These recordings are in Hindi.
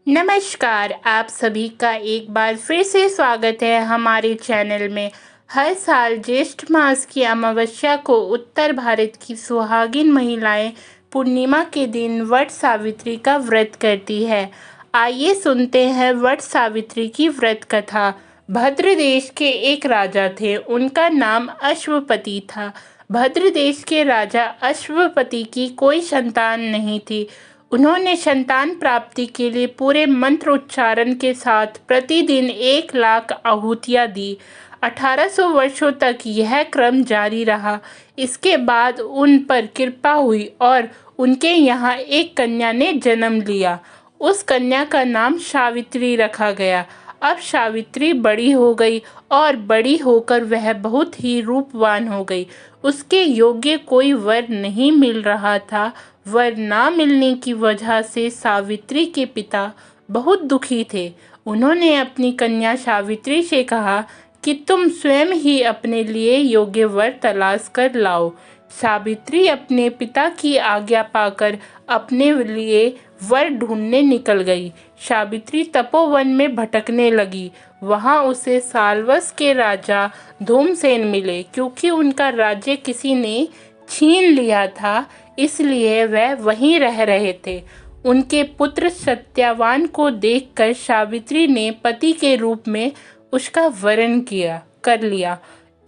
नमस्कार, आप सभी का एक बार फिर से स्वागत है हमारे चैनल में। हर साल ज्येष्ठ मास की अमावस्या को उत्तर भारत की सुहागिन महिलाएं पूर्णिमा के दिन वट सावित्री का व्रत करती है। आइए सुनते हैं वट सावित्री की व्रत कथा। भद्र देश के एक राजा थे, उनका नाम अश्वपति था। भद्र देश के राजा अश्वपति की कोई संतान नहीं थी। उन्होंने संतान प्राप्ति के लिए पूरे मंत्र उच्चारण के साथ प्रतिदिन 1,00,000 आहुतियाँ दी। 1800 वर्षों तक यह क्रम जारी रहा। इसके बाद उन पर कृपा हुई और उनके यहाँ एक कन्या ने जन्म लिया। उस कन्या का नाम सावित्री रखा गया। अब सावित्री बड़ी हो गई और बड़ी होकर वह बहुत ही रूपवान हो गई। उसके योग्य कोई वर नहीं मिल रहा था। वर ना मिलने की वजह से सावित्री के पिता बहुत दुखी थे। उन्होंने अपनी कन्या सावित्री से कहा कि तुम स्वयं ही अपने लिए योग्य वर तलाश कर लाओ। सावित्री अपने पिता की आज्ञा पाकर अपने लिए वर ढूंढने निकल गई। सावित्री तपोवन में भटकने लगी। वहां उसे साल्वस के राजा धूमसेन मिले। क्योंकि उनका राज्य किसी ने छीन लिया था, इसलिए वह वहीं रह रहे थे। उनके पुत्र सत्यवान को देखकर सावित्री ने पति के रूप में उसका वरण कर लिया।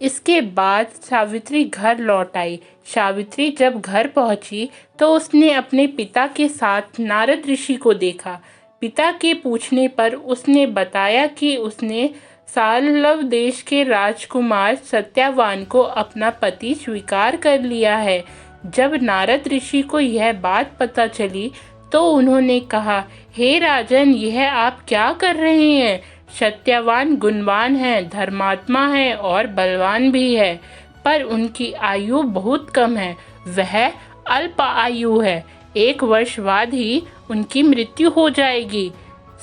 इसके बाद सावित्री घर लौट आई। सावित्री जब घर पहुंची तो उसने अपने पिता के साथ नारद ऋषि को देखा। पिता के पूछने पर उसने बताया कि उसने साल्व देश के राजकुमार सत्यवान को अपना पति स्वीकार कर लिया है। जब नारद ऋषि को यह बात पता चली तो उन्होंने कहा, हे राजन, यह आप क्या कर रहे हैं? सत्यवान गुणवान है, धर्मात्मा है और बलवान भी है, पर उनकी आयु बहुत कम है। वह अल्प आयु है। 1 वर्ष बाद ही उनकी मृत्यु हो जाएगी।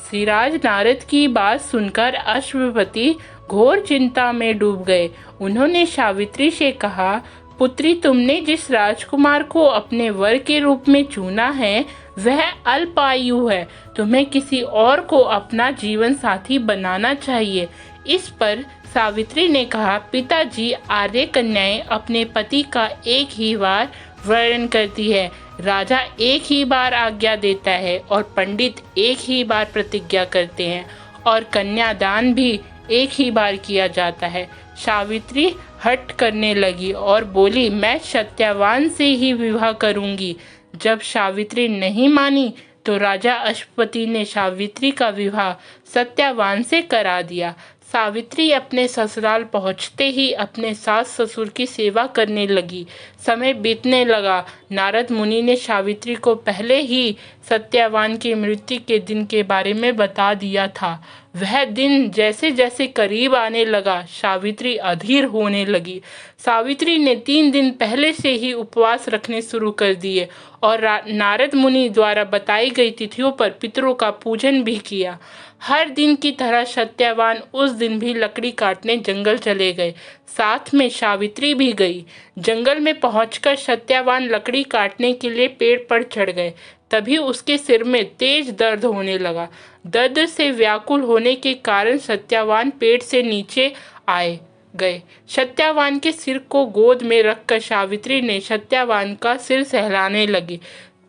सिराज नारद की बात सुनकर अश्वपति घोर चिंता में डूब गए। उन्होंने सावित्री से कहा, पुत्री, तुमने जिस राजकुमार को अपने वर के रूप में चुना है वह अल्पायु है। तुम्हें किसी और को अपना जीवन साथी बनाना चाहिए। इस पर सावित्री ने कहा, पिताजी, आर्य कन्याएं अपने पति का एक ही बार वर्ण करती है। राजा एक ही बार आज्ञा देता है और पंडित एक ही बार प्रतिज्ञा करते हैं और कन्यादान भी एक ही बार किया जाता है। सावित्री हट करने लगी और बोली, मैं सत्यवान से ही विवाह करूंगी। जब सावित्री नहीं मानी तो राजा अश्वपति ने सावित्री का विवाह सत्यवान से करा दिया। सावित्री अपने ससुराल पहुंचते ही अपने सास ससुर की सेवा करने लगी। समय बीतने लगा। नारद मुनि ने सावित्री को पहले ही सत्यवान की मृत्यु के दिन के बारे में बता दिया था। वह दिन जैसे जैसे करीब आने लगा, सावित्री अधीर होने लगी। सावित्री ने 3 दिन पहले से ही उपवास रखने शुरू कर दिए और नारद मुनि द्वारा बताई गई तिथियों पर पितरों का पूजन भी किया। हर दिन की तरह सत्यवान उस दिन भी लकड़ी काटने जंगल चले गए। साथ में सावित्री भी गई। जंगल में पहुंचकर सत्यवान लकड़ी काटने के लिए पेड़ पर चढ़ गए। तभी उसके सिर में तेज दर्द होने लगा। दर्द से व्याकुल होने के कारण सत्यवान पेड़ से नीचे आए गए। सत्यवान के सिर को गोद में रखकर सावित्री ने सत्यवान का सिर सहलाने लगी।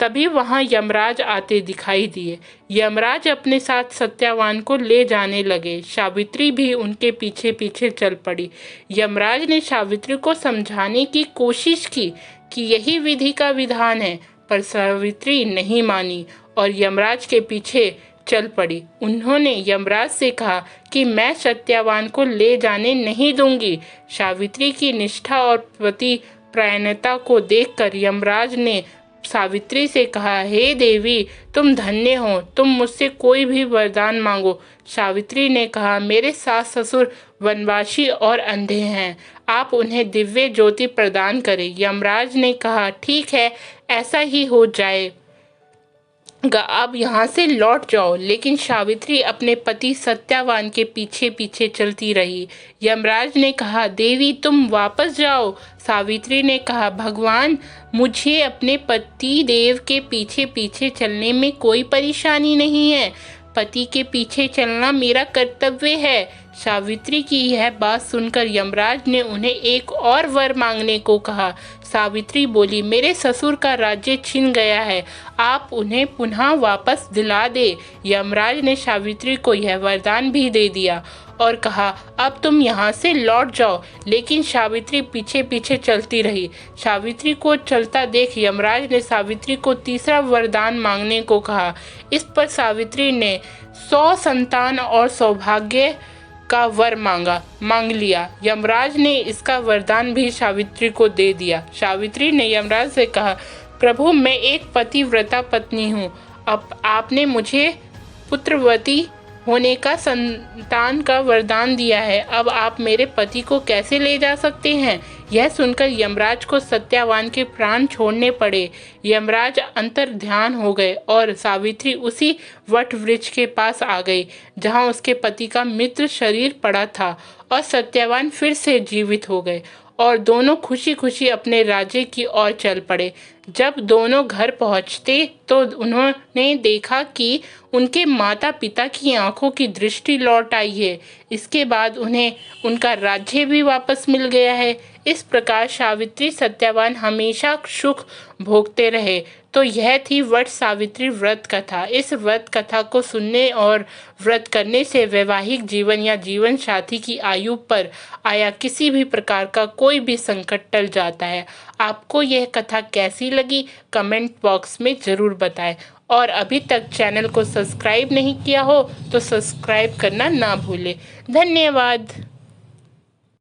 तभी वहां यमराज आते दिखाई दिए। यमराज अपने साथ सत्यवान को ले जाने लगे। सावित्री भी उनके पीछे पीछे चल पड़ी। यमराज ने सावित्री को समझाने की कोशिश की कि यही विधि का विधान है, पर सावित्री नहीं मानी और यमराज के पीछे चल पड़ी। उन्होंने यमराज से कहा कि मैं सत्यवान को ले जाने नहीं दूंगी। सावित्री की निष्ठा और पति परायणता को देखकर यमराज ने सावित्री से कहा, हे देवी, तुम धन्य हो, तुम मुझसे कोई भी वरदान मांगो। सावित्री ने कहा, मेरे सास ससुर वनवासी और अंधे हैं, आप उन्हें दिव्य ज्योति प्रदान करें। यमराज ने कहा, ठीक है, ऐसा ही हो जाए, अब यहाँ से लौट जाओ। लेकिन सावित्री अपने पति सत्यवान के पीछे पीछे चलती रही। यमराज ने कहा, देवी, तुम वापस जाओ। सावित्री ने कहा, भगवान, मुझे अपने पति देव के पीछे पीछे चलने में कोई परेशानी नहीं है, पति के पीछे चलना मेरा कर्तव्य है। सावित्री की यह बात सुनकर यमराज ने उन्हें एक और वर मांगने को कहा। सावित्री बोली, मेरे ससुर का राज्य छिन गया है, आप उन्हें पुनः वापस दिला दे। यमराज ने सावित्री को यह वरदान भी दे दिया और कहा, अब तुम यहाँ से लौट जाओ। लेकिन सावित्री पीछे पीछे चलती रही। सावित्री को चलता देख यमराज ने सावित्री को तीसरा वरदान मांगने को कहा। इस पर सावित्री ने 100 संतान और सौभाग्य का वर मांग लिया। यमराज ने इसका वरदान भी सावित्री को दे दिया। सावित्री ने यमराज से कहा, प्रभु, मैं एक पतिव्रता पत्नी हूँ। अब आपने मुझे पुत्रवती होने का संतान का वरदान दिया है, अब आप मेरे पति को कैसे ले जा सकते हैं? यह सुनकर यमराज को सत्यवान के प्राण छोड़ने पड़े। यमराज अंतर ध्यान हो गए और सावित्री उसी वट वृक्ष के पास आ गई जहां उसके पति का मृत शरीर पड़ा था और सत्यवान फिर से जीवित हो गए और दोनों खुशी खुशी अपने राज्य की ओर चल पड़े। जब दोनों घर पहुंचते तो उन्होंने देखा कि उनके माता पिता की आंखों की दृष्टि लौट आई है। इसके बाद उन्हें उनका राज्य भी वापस मिल गया है। इस प्रकार सावित्री सत्यवान हमेशा सुख भोगते रहे। तो यह थी वट सावित्री व्रत कथा। इस व्रत कथा को सुनने और व्रत करने से वैवाहिक जीवन या जीवन साथी की आयु पर आया किसी भी प्रकार का कोई भी संकट टल जाता है। आपको यह कथा कैसी लगी कमेंट बॉक्स में ज़रूर बताएं और अभी तक चैनल को सब्सक्राइब नहीं किया हो तो सब्सक्राइब करना ना भूलें। धन्यवाद।